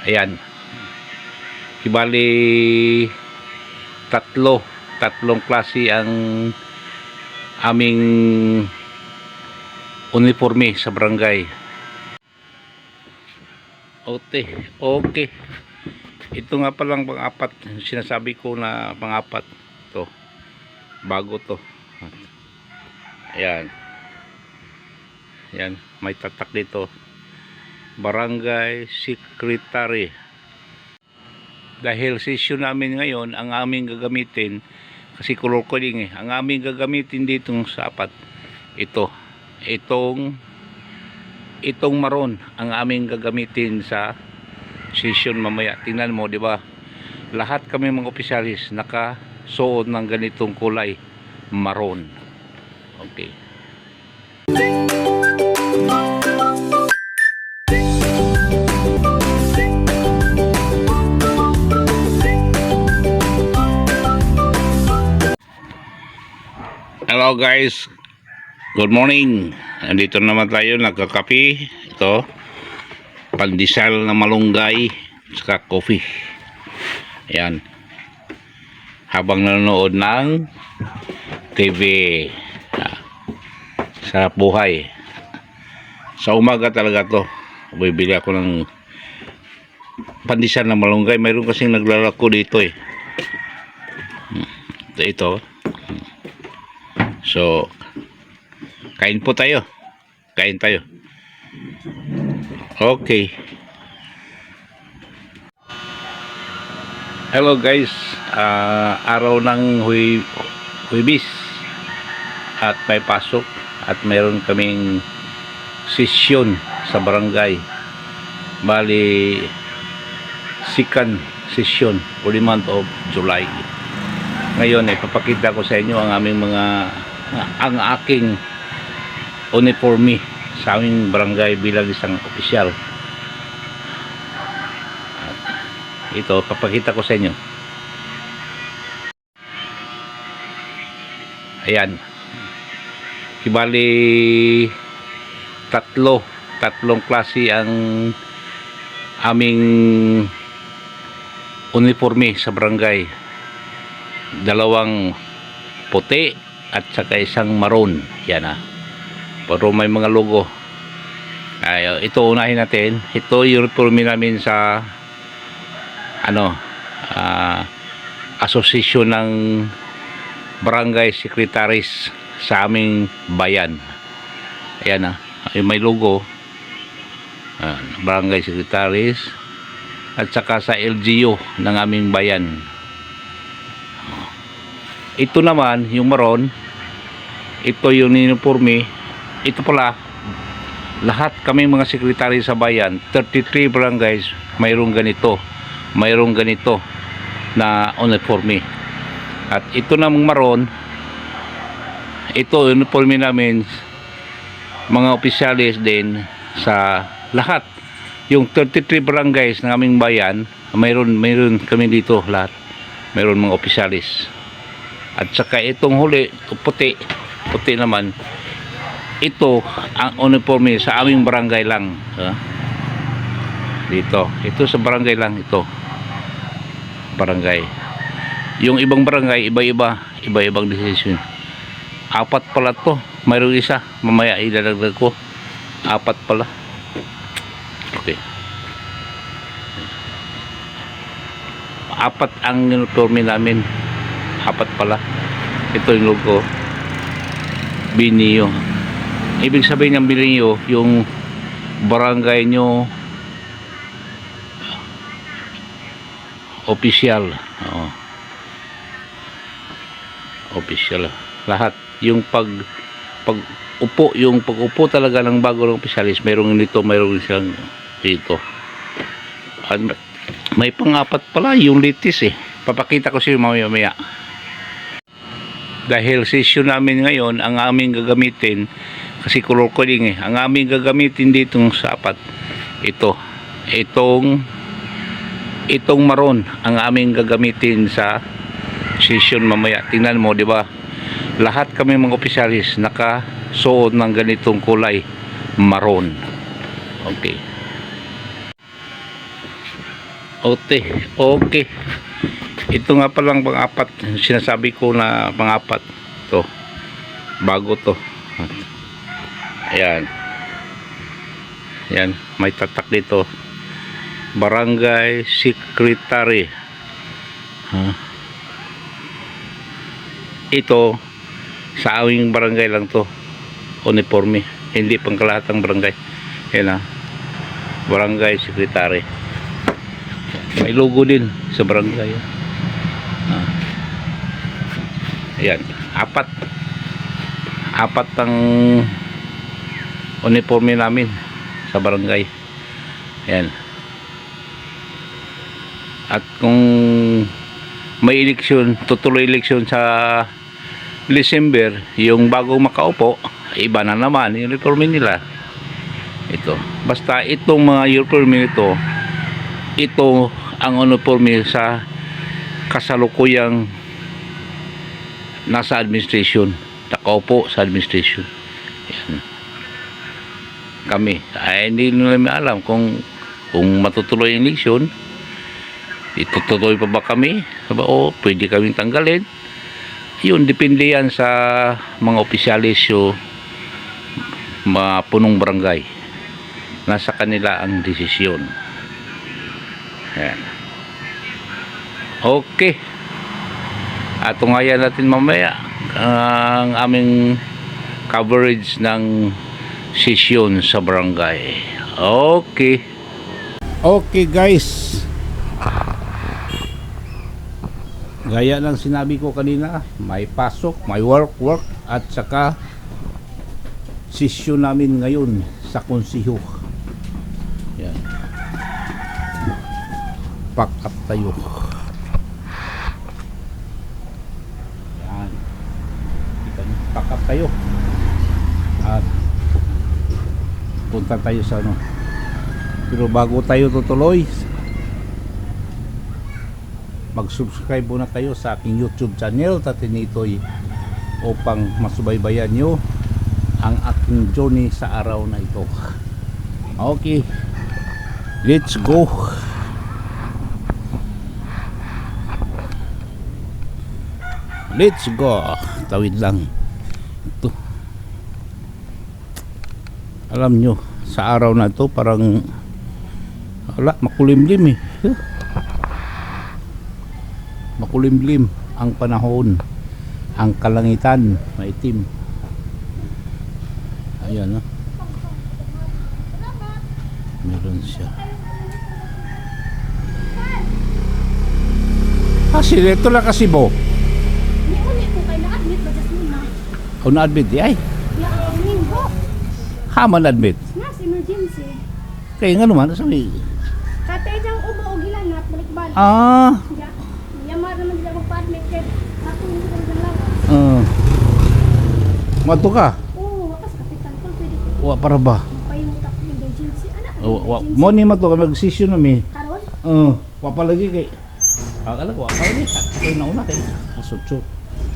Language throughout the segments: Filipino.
Ayan. Kibali tatlong klase ang aming uniforme sa barangay. Okay. Ito nga palang pang-apat. Sinasabi ko na pang-apat. Ito. Bago to. Ayan. Ayan. May tatak dito. Barangay Secretary. Dahil session namin ngayon, ang aming gagamitin, kasi color coding ang aming gagamitin ditong sapat, itong maroon ang aming gagamitin sa session mamaya. Tingnan mo, di ba? Lahat kami mga opisyalis nakasuot ng ganitong kulay, maroon. Okay. Hello guys, good morning. Nandito naman tayo, nagkakape. Ito, pandesal na malunggay saka coffee. Ayan, habang nanonood ng TV. Sarap buhay. Sa umaga talaga to, bibili ako ng pandesal na malunggay. Mayroon kasing naglalako dito ito. So, kain po tayo. Kain tayo. Okay. Hello guys. Araw ng Huwebes. At may pasok. At mayroon kaming sesyon sa barangay. Bali, second session for the month of July. Ngayon, papakita ko sa inyo ang aming ang aking uniforme sa aming barangay bilang isang opisyal. Ito, papakita ko sa inyo. Ayan. Kibali tatlong klase ang aming uniforme sa barangay. Dalawang puti at saka isang maroon. Yan pero may mga logo. Ito unahin natin. Ito yung uniforme namin sa asosasyon ng barangay secretaries sa aming bayan. Ayan yung may logo. Barangay secretaries at saka sa LGU ng aming bayan. Ito naman yung maroon, ito yung uniforme. Ito pala, lahat kami mga sekretary sa bayan, 33 barangays, mayroong ganito na uniforme. At ito namang maroon, ito uniforme namin mga opisyalis din sa lahat. Yung 33 barangays ng aming bayan, mayroon kami dito lahat. Mayroon mga opisyalis. At saka itong huli, puti naman, ito ang uniforme sa aming barangay lang. Ito sa barangay lang ito. Barangay. Yung ibang barangay, iba-ibang decision. 4 pala to. Mayroong isa, mamaya idadagdag ko. 4 pala. Okay. 4 ang uniforme namin. 4 pala. Ito yung logo Binio. Ibig sabihin ng Binio, yung barangay nyo official. Official lahat. Yung pag-upo talaga ng bago ng opisyalis, mayroong dito, mayroong isang dito. At may pang-4 pala yung litis papakita ko sa inyo mamaya. Dahil session namin ngayon, ang aming gagamitin, kasi color coding ang aming gagamitin ditong sapat, itong maroon ang aming gagamitin sa session mamaya. Tingnan mo, di ba? Lahat kami mga opisyalis nakasuot ng ganitong kulay, maroon. Okay. Okay. Ito nga palang pang-apat. Sinasabi ko na pang-apat. To. Bago to. Ayan. Ayan. May tatak dito. Barangay Secretary. Ito sa aming barangay lang to. Uniforme. Hindi pang kalahatang barangay. Ayan Barangay Secretary. May logo din sa barangay. Ayan. Apat ang uniforme namin sa barangay. Ayan. At kung may eleksyon, tutuloy eleksyon sa December, yung bago makaupo, iba na naman yung uniforme nila. Ito. Basta itong mga uniforme nito, ito ang uniforme sa kasalukuyang nasa administration, nakaupo sa administration. Yan. Kami ay hindi namin alam kung matutuloy ang eleksyon, itutuloy pa ba kami o pwede kaming tanggalin. Yun, depende yan sa mga opisyalis o mga punong barangay. Nasa kanila ang desisyon. Yan. Okay. At tungayan natin mamaya ang aming coverage ng sesyon sa barangay. Okay guys. Gaya ng sinabi ko kanina, may pasok, may work at saka sesyon namin ngayon sa konsiho. Yan. Pack up tayo. Pack up tayo at punta tayo sa pero bago tayo tutuloy, mag-subscribe muna kayo sa aking YouTube channel Tatinitoy upang masubaybayan nyo ang aking journey sa araw na ito. Okay, let's go. Tawid lang ito. Alam nyo, sa araw na ito parang makulimlim makulimlim ang panahon, ang kalangitan maitim. Ayan meron siya. Kasi ito lang kasi bo na-admit di ay haman admit nas emergency kaya nga naman sabi katay jang ubo og gilangat balik-balik yamar naman sila magpa-admit kay ako hindi ko lang mato ka wakas kapitan ko pwede wa para ba payutak emergency anak mo ni mato ka mag-session nami karon wa pa lagi kay akala ko wa pa lagi kay nauna kay asutso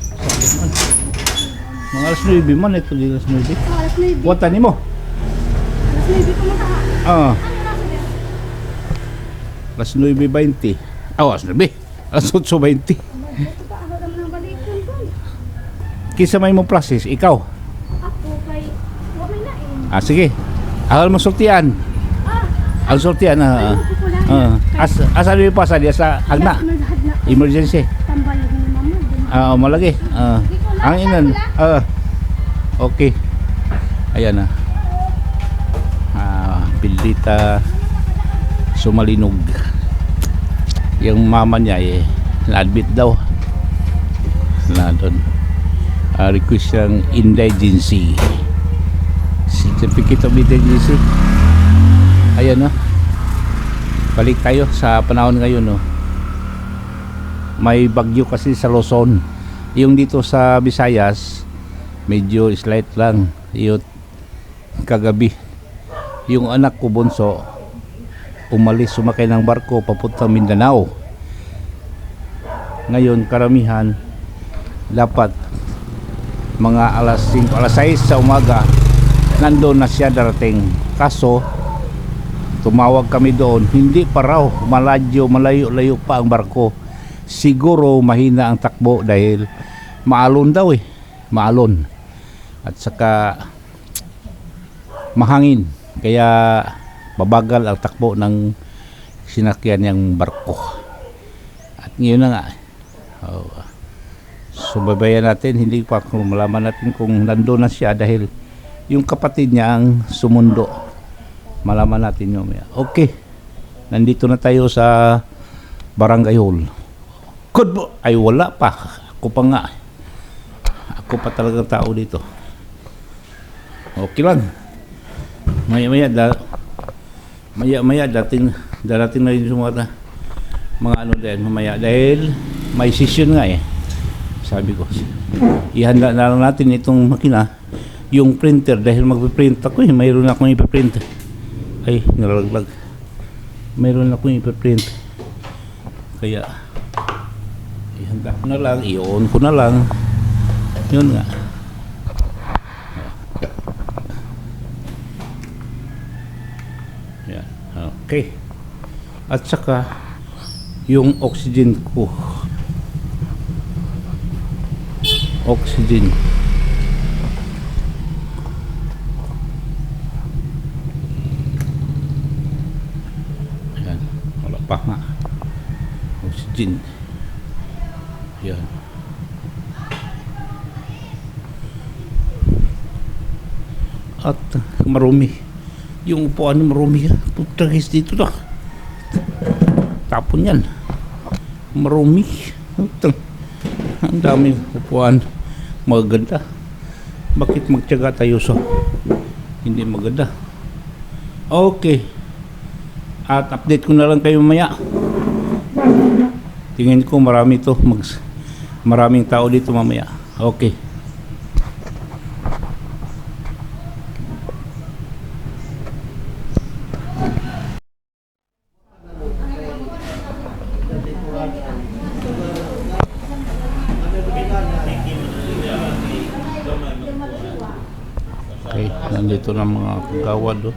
sakit man mga alas 9 man ito di alas 9 alas 9 wata ni mo alas 9 ko mata ano alas 9:20 alas 9 alas 8:20 kisa may mo process ikaw ako kay wa may lain sige ahal mo sortian ang sortian asa ni pa sa dia sa agna emergency tambal ni mama malagi ang inan okay ayan Pildita Sumalinog yung mama niya na-admit daw na doon request ng indigency certificate of indigency. Ayan balik tayo sa panahon ngayon may bagyo kasi sa Luzon. Yung dito sa Visayas medyo slight lang. Yung kagabi yung anak ko bunso sumakay ng barko papuntang Mindanao. Ngayon karamihan dapat mga alas 5, alas 6 sa umaga nandoon na siya darating, kaso tumawag kami doon, hindi pa raw, malayo-layo pa ang barko. Siguro mahina ang takbo dahil maalon daw maalon. At saka mahangin, kaya babagal ang takbo ng sinakyan niyang barko. At ngayon na nga, subaybayan natin, hindi pa kung malaman natin kung nandoon na siya dahil yung kapatid niya ang sumundo. Malaman natin yun. Okay, nandito na tayo sa Barangay Hall. Ay wala pa, ako pa nga, ako pa talagang tao dito. Okay lang, maya darating na yung mga ano din mamaya dahil may session nga sabi ko ihanda na lang natin itong makina, yung printer, dahil magpiprint ako mayroon akong ipiprint, ay nalalaglag, mayroon akong ipiprint, kaya ihanda ko na lang, i-on ko na lang yun nga. Yan, okay. At saka yung oxygen ko, oxygen, yan, wala pa nga oxygen, yan. At marumi yung upuan, marumi puta guys, dito na tapon yan, marumi, ang daming upuan maganda. Bakit magtiyaga tayo sa hindi maganda? Okay, at update ko na lang kayo mamaya. Tingin ko maraming tao dito mamaya. Okay. Okay, nandito na mga kagawad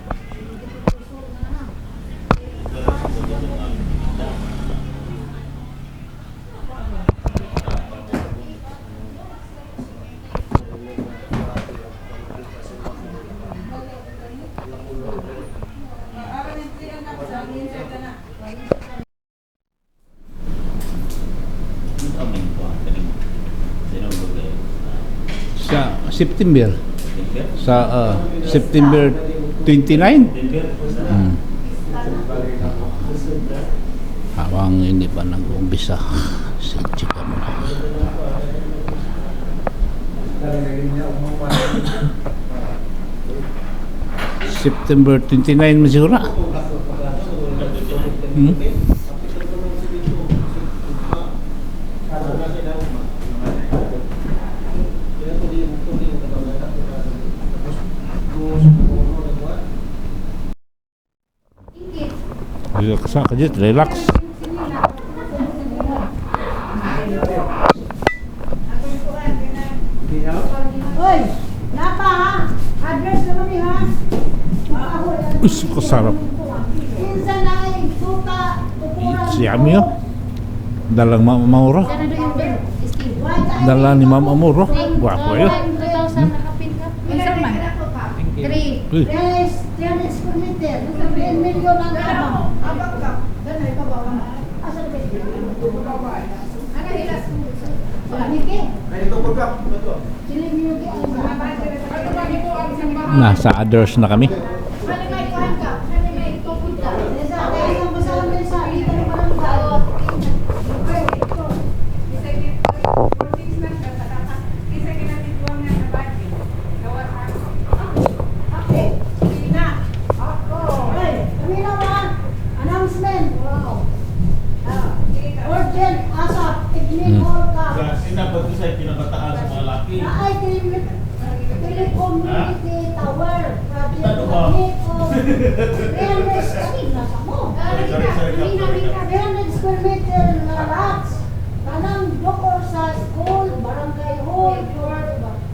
sa September, September 29. Habang hindi pa nag-umpisa, chika mo na. September 29 siguro. Relax ka dyan, relax. Hoy, napa ha? Address na kami ha? Gusto ko sarap. Minsan ay suka, ukuran. Si Ami dalang Mama Maura. Dala ni Mama Maura. Gwapo yun. 3,000 nakapin ka. Minsan man. 3. Uy. Yes, 300 square meter. 10 million ang abang. Abang ka. Ganay pa ba? Asa ba? Ano hilas mo? Niki? Nasa others na kami. Sinabat ko sa'yo pinabataan sa mga laki. Ay, Telecommunity Tower. Project Ano ba? Sorry. 300 square meter na lots. Kanang dokor sa school, barangay hall,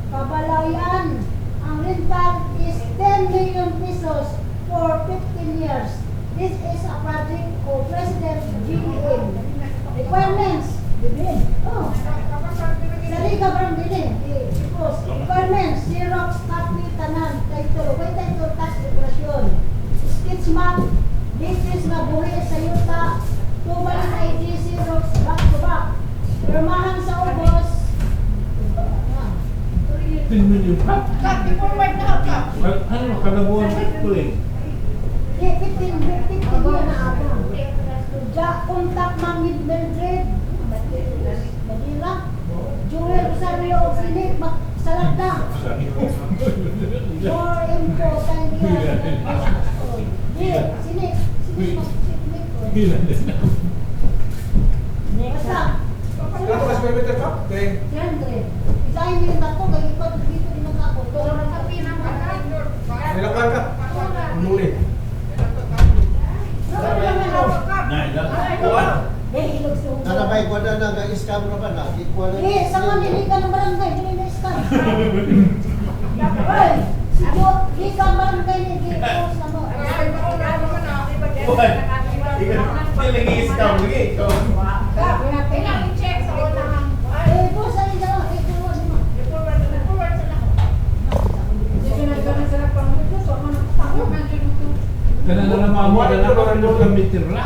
Kabalayan. Ang rental is 10 million pesos for 15 years. This is a project of President GBM. Requirements. Oh. Sa Liga Barangay. Requirements. Xerox, copy, tanan, title. May title, tax decoration. Sketch map. Litis na buhi sa yuta. Tubal ng ID, Xerox, back to back. Pirmahan sa ubos. 10 million pa? Copy forward na ka. Ano, kalabuan ko eh. Ipitin na ako. Ja, contact Ma'am Mildred. Manila. Joel Rosario, Sinik, Salagda. More info, kindly. Sinik. Ilan din. Basta. Ano mas may meter ka? Okay. Siyempre. Isahin mo yung tato, kaya ikaw dito din ako. Nilakuan ka? Umuli. Nanabay ko na nag-scam na ba na? Ikuha na. Eh, sa manili ka ng barangay, hindi na iskan. Hoy, si Jo, di ka barangay ni Gipos na mo. Eh, boss, ay dyan, ikuha mo. Kana na naman mo na lang ang meter na.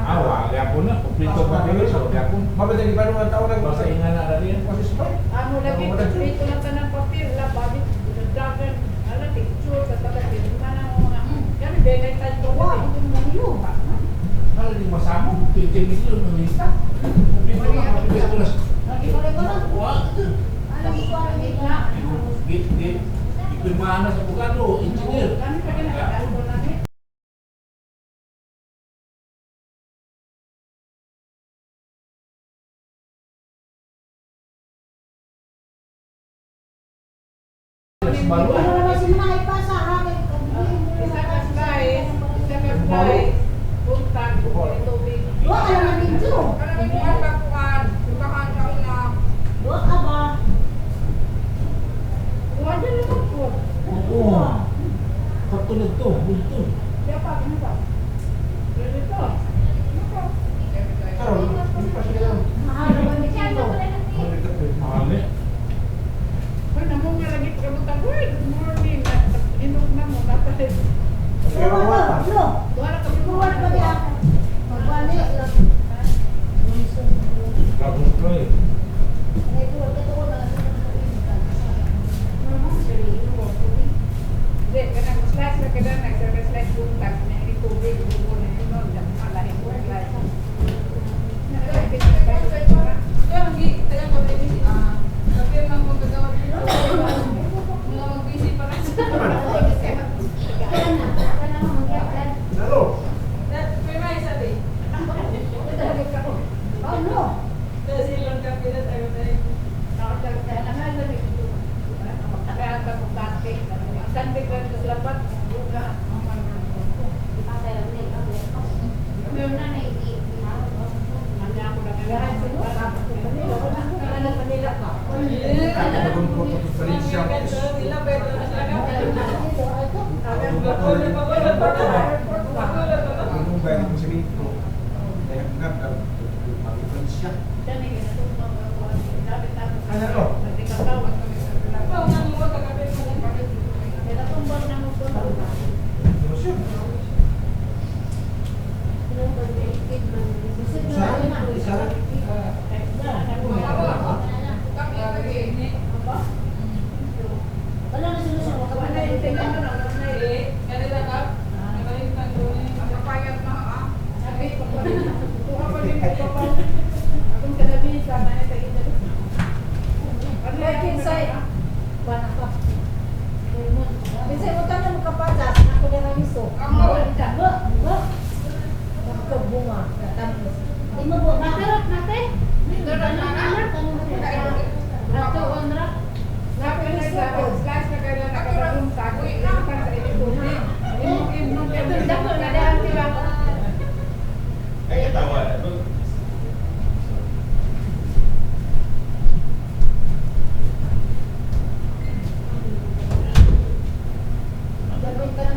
Awa, gapon na. Kumplito pa kayo so gapon. Mabalik ba naman tao na Basta inga na dali yan. Ano lagi dito lang tanang papel la babit dagan ala picture sa tabi mana mga kami benay tayo ko Wow, ito naman yun. Kalau di masamu, 20 million meminta. Kumplito na kumplito na. Nag-iwalay ko lang. Wah, Alam ko pa rin nila. git. Ikut mana sa bukado, engineer. kami pa kinakadaan ko lang eh Ano naman si Manay pa sa akin? isa ka guys buntag tubig Wa ka naman dito. kanang mo ang tapuan tukahan ka una Wa ka ba? wala na po Oo. Katulad to, bulto. ya pa ano ba dito Karon, hindi pa siya lang. Mahal naman ni Tito. Mahal eh. Ay, namo nga lagi kabutan ko. Good morning. Inog na mo dapat. Pero wala pa. Ano? Wala ka Kuwan pa niya. Magbalik lang. Bagong ko eh. Ay, kuwan ka to na. Hindi, kanang slice na kada nag-slice buntag na ini tubig bugo na yun nun. Dapat malahin mo slice. Ano? Ano? Bagong ko to diferensya. Ano ba yung semento? Kaya nga daw diferensya. Solusyon. Wala na solusyon. Wala ka. Bisa utang na makapadas, ako na lang iso. Ba? Ba? Magkabunga, katapos. Di mo buwa ba? Natirot natin. Rato onra. Napi na slice na kaya nakadagong sago. Ito ka sa ilitubig. Imong dako na daan sila. Ay, katawa. Gagawin ka na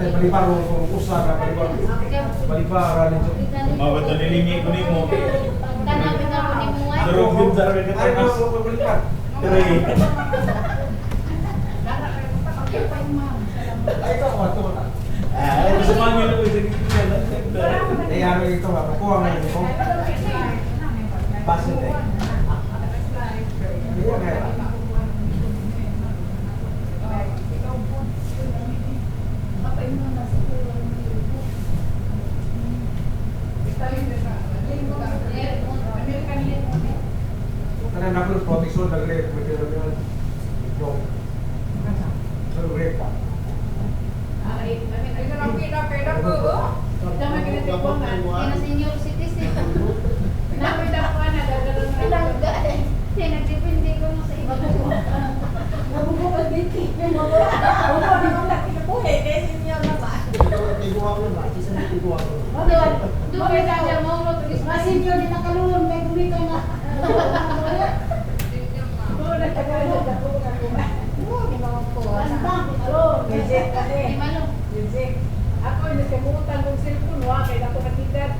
Balibaro kung usa ka balibaro. Balibara rin sa. Mawat na nilingi ko ni mo. Tanawin na ko ni Muay. Durog din sa rin Ay, kita. mo balikan. Tiri. Ay, ito ko. Ay, gusto mo ang ilo isa kita. Eh, ano ito ba? Kuha nga ito. Basit eh. Iya nga. Karena nak perlu proteksi dari material yung survey. Kaya senior citizen. Nagdepende ko na sa iba. Nabubukal dito. Doon kaya mo Masinyo din nakalun, may gumito na. Ako yung nagkamutan ng cellphone, kaya ako nakitad.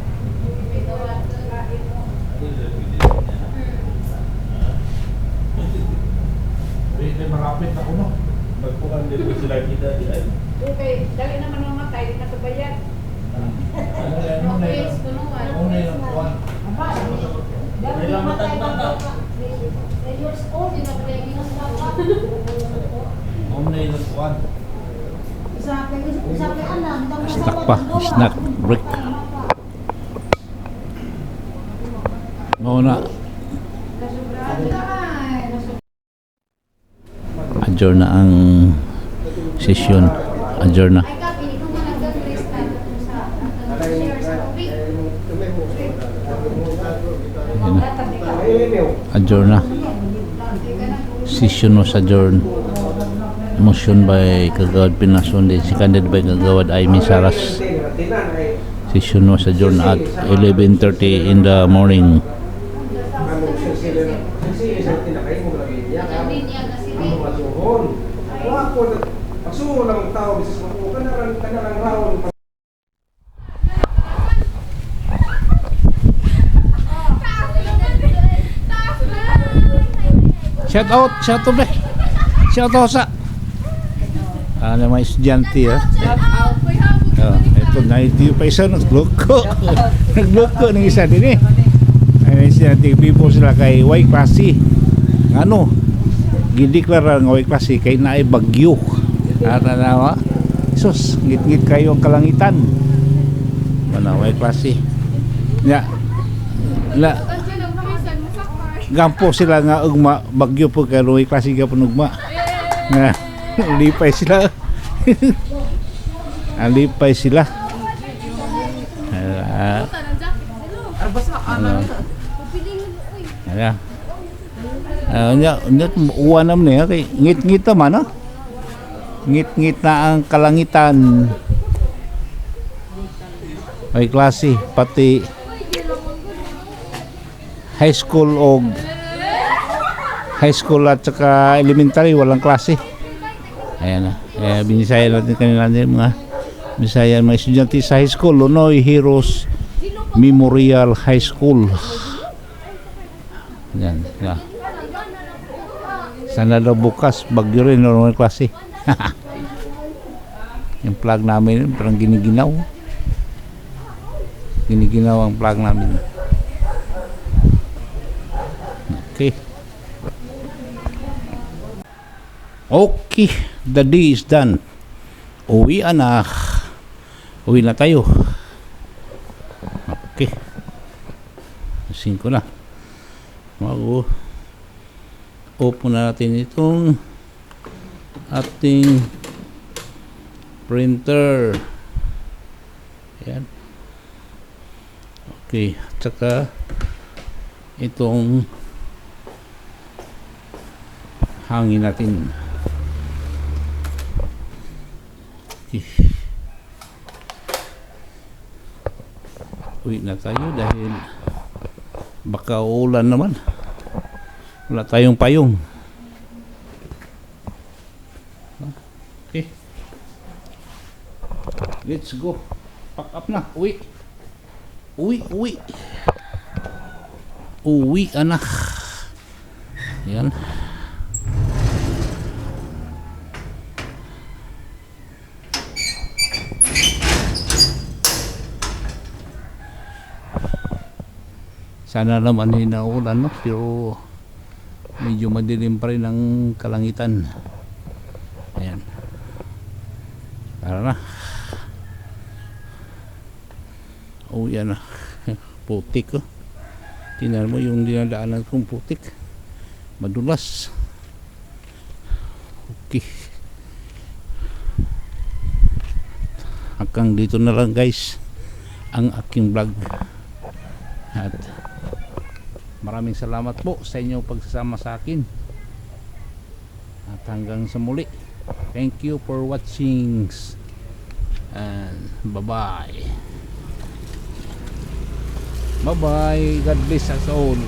Pwede marapit ako no. Magpukan din ko sila kita. Okay, dali naman mamatay, di nakabayad. Ano na yun? Ano na yun? Kuwan. Dami May lamatan matay ba na? years old, Hindi na pala yung ginagawa. Ano na yun? Kuwan. Isa kay anak, Snack pa, snack break. Mauna. Adjourn na ang session. Adjourn na. Ay, kapi, kung nag-restart sa share sa topic. Yan na. Adjourn na. Session was adjourned. Motion by Kagawad Pinasunde, seconded by Kagawad Aimee Saras. Session was adjourned at 11:30 in the morning. Hindi niya kasi Pagsuho lang ang tao, bisis mo, kanarang raon. Shout out be. Shout out sa mga estudyante ha. Ito na ito pa isa nagloko. Nagloko ng isa din eh. Ay estudyante people sila kay Y klase. Ano? Gideklara ng Y klase kay naay bagyo. Nawa. Sus, ngit-ngit kayo ang kalangitan. Mana Y klase. Ya. La gampo sila nga ugma bagyo po kay klase ka punugma. Nga lipay sila. Alipay sila. Uwan naman niya kay ngit-ngit naman no? Ngit-ngit na ang kalangitan. May klase pati high school at saka elementary walang klase. Ayan na. Binisaya natin kanila mga Bisaya mga estudyante sa high school, Lonoy Heroes Memorial High School. Yan. Yeah. Sana daw bukas bagyo rin ng klase. Yung plug namin parang giniginaw. Giniginaw ang plug namin. Okay. Okay, the day is done. Uwi na tayo. Okay. 5 na. Open na natin itong ating printer. Ayan. Okay. At saka itong hangin natin. Okay. Uwi na tayo dahil baka uulan naman. Wala tayong payong. Okay. Let's go. Pack up na. Uwi. Uwi. Uwi, anak. Yan. Sana naman hinaulan, no? Pero medyo madilim pa rin ang kalangitan. Ayan. Tara na. Oh, yan na. Putik, oh. Tingnan mo yung dinadaanan kong putik. Madulas. Okay. Hanggang dito na lang, guys, ang aking vlog. At maraming salamat po sa inyong pagsasama sa akin. At hanggang sa muli. Thank you for watching. And bye-bye. Bye-bye. God bless us all.